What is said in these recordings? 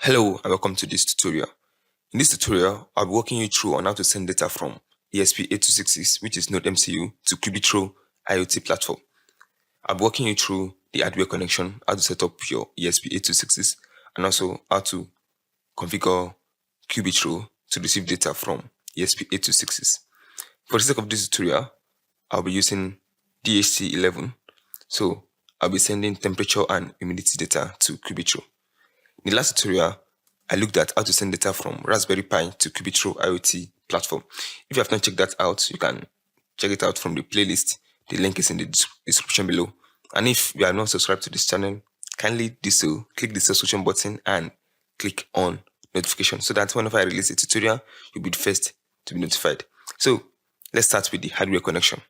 Hello and welcome to this tutorial. In this tutorial, I'll be walking you through on how to send data from ESP8266, which is NodeMCU, to Qubitro IoT platform. I'll be walking you through the hardware connection, how to set up your ESP8266, and also how to configure Qubitro to receive data from ESP8266. For the sake of this tutorial, I'll be using DHT11, so I'll be sending temperature and humidity data to Qubitro. In the last tutorial, I looked at how to send data from Raspberry Pi to Qubitro IoT platform. If you have not checked that out, you can check it out from the playlist. The link is in the description below. And if you are not subscribed to this channel, kindly do so. Click the subscription button and click on notification so that whenever I release a tutorial, you'll be the first to be notified. So let's start with the hardware connection.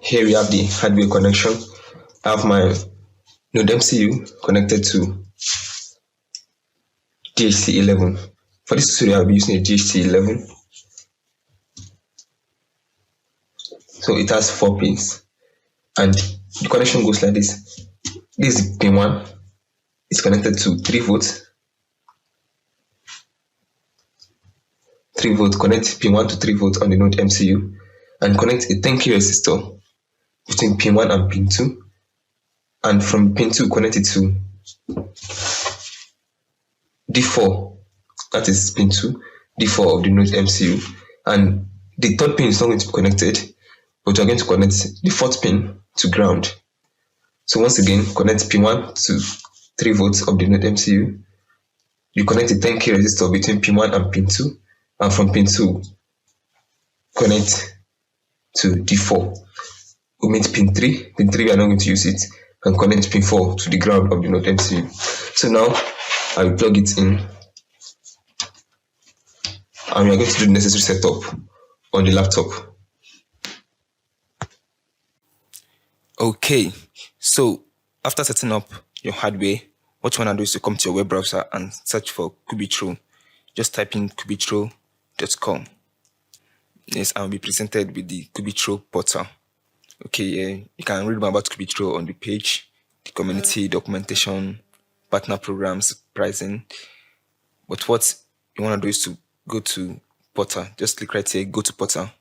Here we have the hardware connection. I have my NodeMCU connected to DHT11. For this tutorial, I'll be using a DHT11. So it has 4 pins, and the connection goes like this. This is pin 1. It's connected to 3 volts. 3 volts, connect pin 1 to 3 volts on the NodeMCU, and connect a 10k resistor between pin 1 and pin 2. And from pin 2, connect it to D4, that is pin 2, D4 of the NodeMCU. And the third pin is not going to be connected, but we're going to connect the fourth pin to ground. So once again, connect pin 1 to 3 volts of the NodeMCU. You connect a 10k resistor between pin 1 and pin 2, and from pin 2, connect to D4. Omit pin 3. Pin 3, we are not going to use it, and connect pin 4 to the ground of the NodeMCU. So now I will plug it in, and we are going to do the necessary setup on the laptop. Okay, so after setting up your hardware, what you want to do is to come to your web browser and search for Qubitro. Just type in qubitro.com. Yes, I'll be presented with the Qubitro portal. Okay, you can read more about Qubitro on the page, the community, documentation, partner programs, pricing. But what you want to do is to go to portal. Just click right here, go to portal.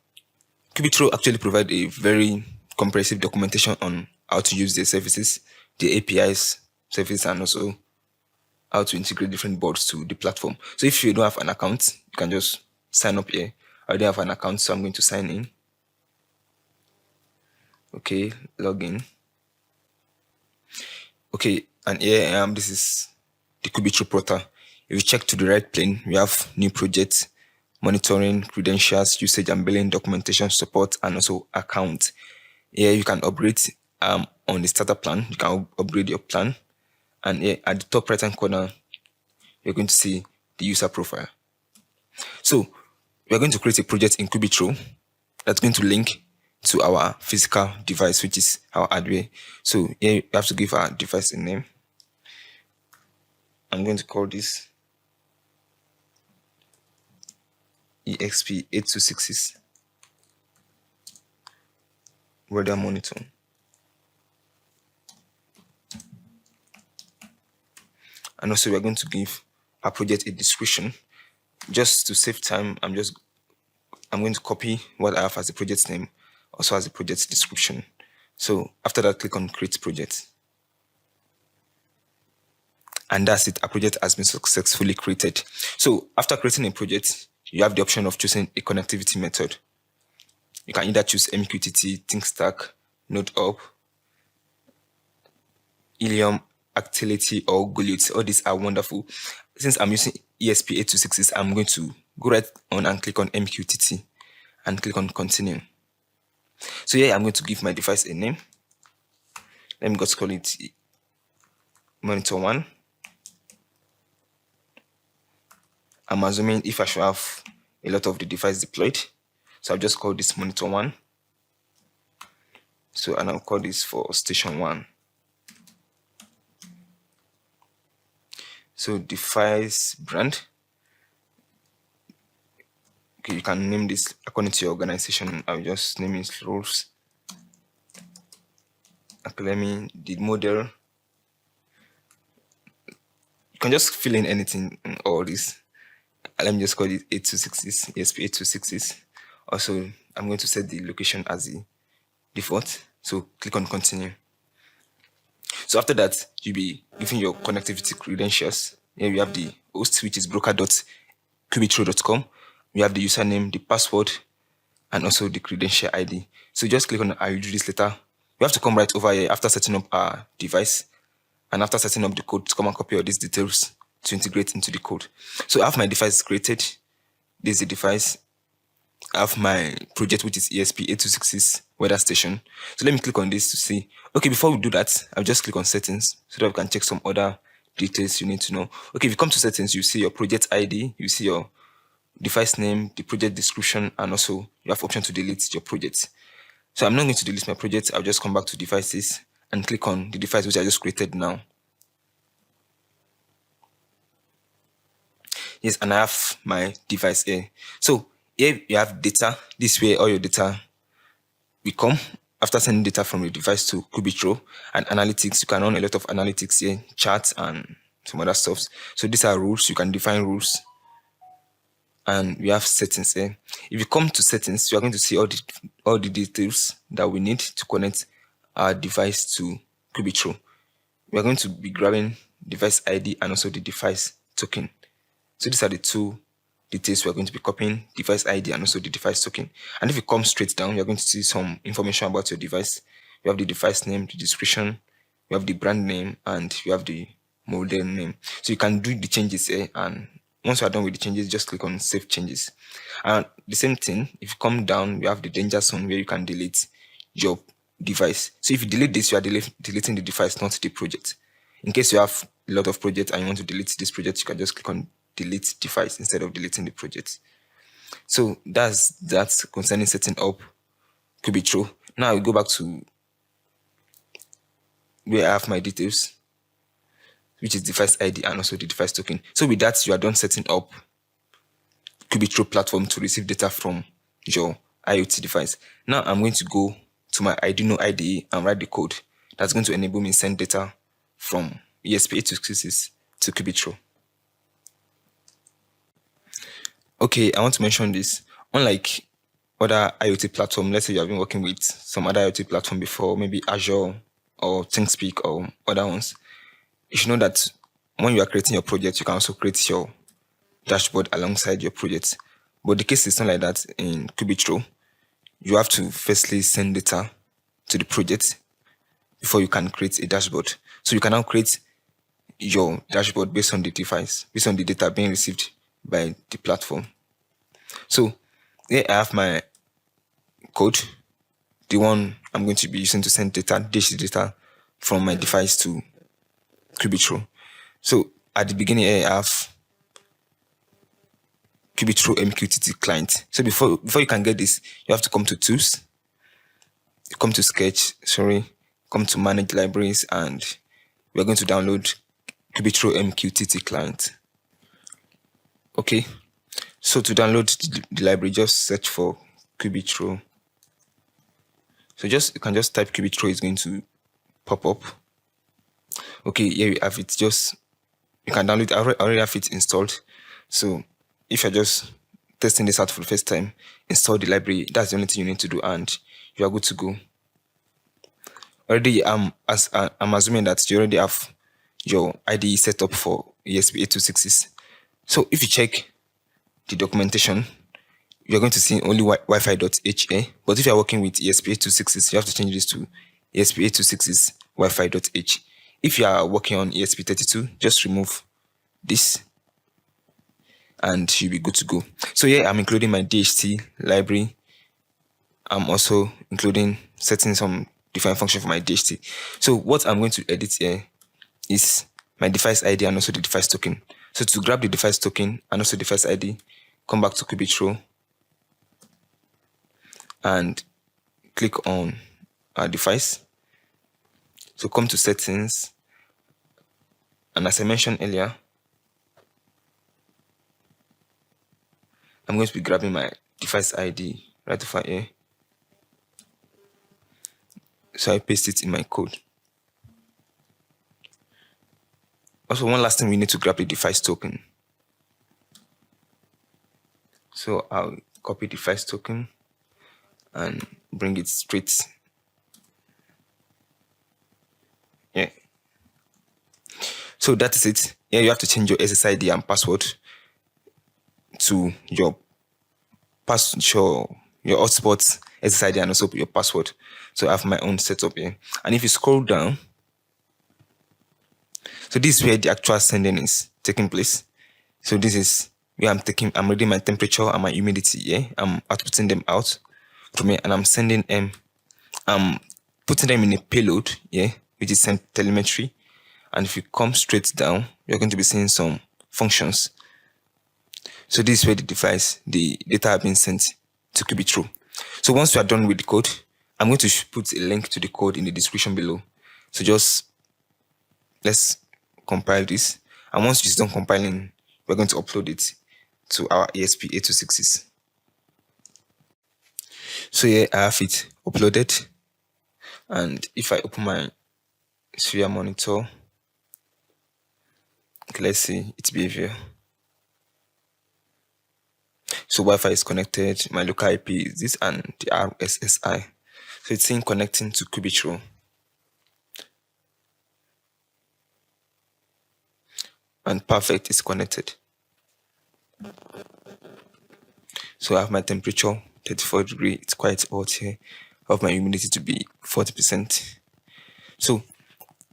Qubitro actually provide a very comprehensive documentation on how to use their services, the APIs, service, and also how to integrate different boards to the platform. So if you don't have an account, you can just sign up here. I already have an account, so I'm going to sign in. Okay, login. Okay, and here this is the Qubitro portal. If you check to the right plane, we have new projects, monitoring, credentials, usage and billing, documentation, support, and also account. Here you can upgrade on the starter plan. You can upgrade your plan, and here at the top right hand corner, you're going to see the user profile. So we're going to create a project in Qubitro that's going to link to our physical device, which is our hardware. So here you have to give our device a name. I'm going to call this ESP8266 weather monitor. And also we're going to give our project a description. Just to save time, I'm going to copy what I have as the project's name, also as the project's description. So after that, click on create project. And that's it, a project has been successfully created. So after creating a project, you have the option of choosing a connectivity method. You can either choose MQTT, ThinkStack, NodeHub, Helium, Actility, or Gullet. All these are wonderful. Since I'm using ESP8266, I'm going to go right on and click on MQTT and click on continue. So here I'm going to give my device a name. Let me just call it monitor 1. I'm assuming if I should have a lot of the device deployed, so I'll just call this monitor 1. So and I'll call this for station 1. So device brand. Okay, you can name this according to your organization. I'll just name it roles. Okay, let me the model can just fill in anything in all this. Let me just call it 8266, ESP8266. Also, I'm going to set the location as the default. So click on continue. So after that, you'll be giving your connectivity credentials. Here we have the host, which is broker.qubitro.com. We have the username, the password, and also the credential ID. So just click on I will do this later. We have to come right over here after setting up our device and after setting up the code to come and copy all these details to integrate into the code. So I have my device created. This is the device. I have my project, which is ESP8266 weather station. So let me click on this to see. Okay, before we do that, I'll just click on settings so that we can check some other details you need to know. Okay, if you come to settings, you see your project ID, you see your device name, the project description, and also you have option to delete your project. So I'm not going to delete my project. I'll just come back to devices and click on the device which I just created now. Yes, and I have my device here. So here you have data. This way all your data will come after sending data from your device to Qubitro. And analytics, you can run a lot of analytics here, charts and some other stuff. So these are rules. You can define rules. And we have settings here. If you come to settings, you are going to see all the details that we need to connect our device to Qubitro. We are going to be grabbing device ID and also the device token. So these are the two details we are going to be copying, device ID and also the device token. And if you come straight down, you're going to see some information about your device. You have the device name, the description, you have the brand name, and you have the model name. So you can do the changes here, and once you are done with the changes, just click on Save Changes. And the same thing, if you come down, we have the danger zone where you can delete your device. So if you delete this, you are deleting the device, not the project. In case you have a lot of projects and you want to delete this project, you can just click on Delete Device instead of deleting the project. So that's concerning setting up Qubitro. Now I go back to where I have my details, which is device ID and also the device token. So with that, you are done setting up Qubitro platform to receive data from your IoT device. Now I'm going to go to my Arduino IDE and write the code that's going to enable me send data from ESP8266 to Qubitro. Okay, I want to mention this. Unlike other IoT platform, let's say you have been working with some other IoT platform before, maybe Azure or ThinkSpeak or other ones, you should know that when you are creating your project, you can also create your dashboard alongside your project. But the case is not like that in Qubitro. You have to firstly send data to the project before you can create a dashboard. So you can now create your dashboard based on the device, based on the data being received by the platform. So here I have my code, the one I'm going to be using to send data, DHT data from my device to Qubitro. So at the beginning here I have Qubitro MQTT client. So before you can get this, you have to come to tools, come to sketch, come to manage libraries, and we're going to download Qubitro MQTT client. Okay, so to download the library, just search for Qubitro. So you can just type Qubitro, it's going to pop up. Okay, here we have it. You can download. I already have it installed. So if you're just testing this out for the first time, install the library. That's the only thing you need to do, and you are good to go. Already, I'm assuming that you already have your IDE set up for ESP8266. So if you check the documentation, you're going to see only Wi-Fi.h. But if you're working with ESP8266, you have to change this to ESP8266 Wi-Fi.h. If you are working on ESP32, just remove this and you'll be good to go. So here I'm including my DHT library. I'm also including setting some different function for my DHT. So what I'm going to edit here is my device ID and also the device token. So to grab the device token and also device ID, come back to Qubitro and click on our device. So come to settings, and as I mentioned earlier, I'm going to be grabbing my device ID right over here. So I paste it in my code. Also, one last thing, we need to grab the device token. So I'll copy the device token and bring it straight. Yeah. So that is it. Yeah, you have to change your SSID and password to your your hotspot SSID and also your password. So I have my own setup here. And if you scroll down, so this is where the actual sending is taking place. So this is where I'm reading my temperature and my humidity. Yeah, I'm outputting them out from here, and I'm sending I'm putting them in a payload. Yeah, which is sent telemetry. And if you come straight down, you're going to be seeing some functions. So this is where the data have been sent to Qubitro. So once you are done with the code, I'm going to put a link to the code in the description below. So just let's compile this. And once it's done compiling, we're going to upload it to our ESP8266. So here I have it uploaded. And if I open my serial monitor, okay, let's see its behavior. So Wi-Fi is connected, my local IP is this, and the RSSI. So it's saying connecting to Qubitro. And perfect, is connected. So I have my temperature 34 degrees, it's quite hot here. I have my humidity to be 40%. So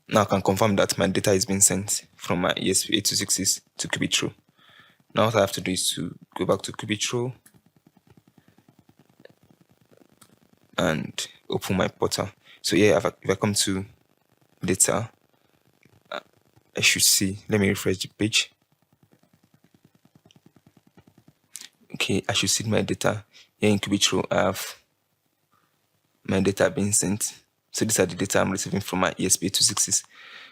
now I can confirm that my data is being sent from my ESP8266 to Qubitro. Now what I have to do is to go back to Qubitro and open my portal. So here, if I come to data, I should see, let me refresh the page. Okay, I should see my data. Here in Qubitro, I have my data being sent. So these are the data I'm receiving from my ESP8266.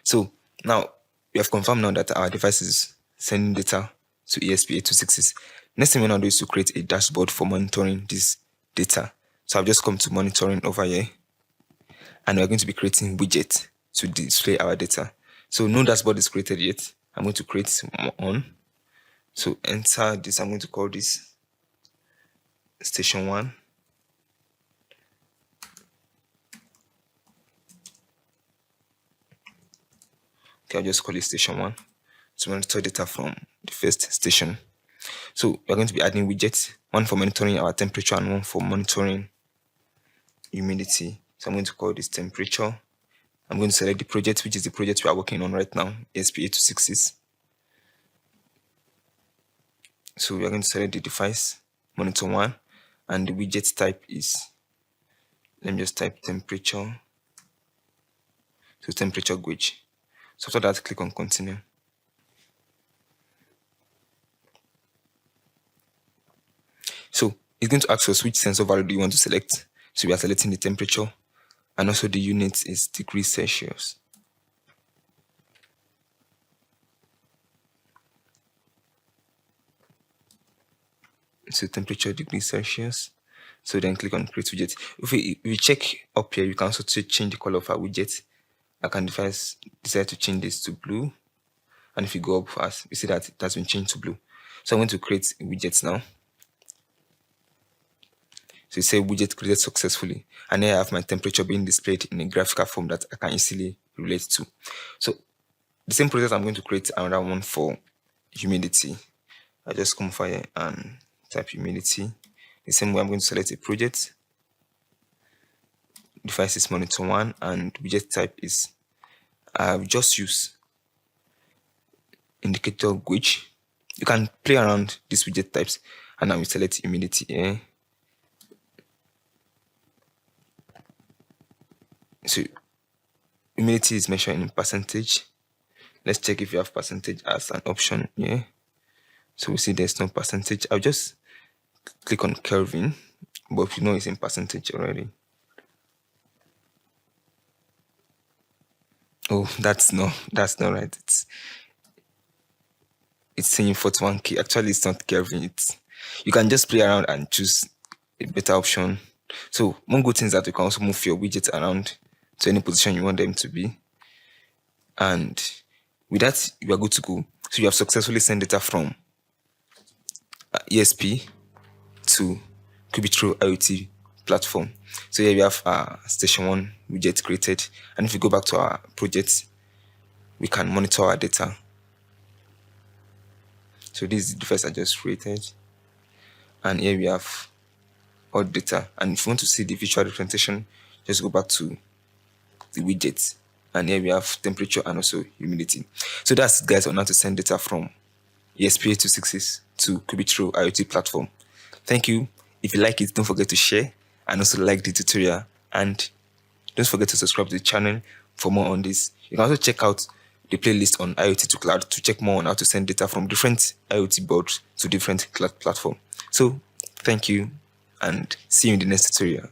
So now we have confirmed now that our device is sending data to ESP8266. Next thing we now do is to create a dashboard for monitoring this data. So I've just come to monitoring over here, and we're going to be creating widgets to display our data. So no dashboard is created yet. I'm going to create one. So enter this. I'm going to call this station 1. Okay, I'll just call it station 1 to monitor data from the first station. So we're going to be adding widgets, one for monitoring our temperature and one for monitoring humidity. So I'm going to call this temperature. I'm going to select the project, which is the project we are working on right now, ESP8266. So we are going to select the device, monitor 1, and the widget type is, let me just type temperature. So temperature gauge. So after that, click on continue. So it's going to ask us which sensor value do you want to select. So we are selecting the temperature, and also the unit is degrees Celsius. So temperature degrees Celsius. So then click on create widget. If we check up here, you can also change the color of our widget. I can decide to change this to blue. And if you go up fast, you see that it has been changed to blue. So I'm going to create widgets now. So you say widget created successfully. And here I have my temperature being displayed in a graphical form that I can easily relate to. So the same process, I'm going to create another one for humidity. I just come over here and type humidity. The same way, I'm going to select a project. Device is monitor 1, and widget type is, I've just used indicator gauge. You can play around these widget types, and I will select humidity here. So humidity is measured in percentage. Let's check if you have percentage as an option here. So we see there's no percentage. I'll just click on Kelvin, but you know it's in percentage already. Oh, that's not right. It's saying 41K. Actually, it's not Kelvin. You can just play around and choose a better option. So one good thing is that you can also move your widgets around to any position you want them to be. And With that, you are good to go. So you have successfully sent data from ESP to Qubitro IoT platform. So here we have station 1 widget created, and if we go back to our project, we can monitor our data. So this is the device I just created, and here we have all data. And if you want to see the visual representation, just go back to the widget, and here we have temperature and also humidity. So that's it, guys, on how to send data from ESP8266 to Qubitro IoT platform. Thank you. If you like it, don't forget to share and also like the tutorial, and don't forget to subscribe to the channel for more on this. You can also check out the playlist on IoT to Cloud to check more on how to send data from different IoT boards to different cloud platforms. So thank you, and see you in the next tutorial.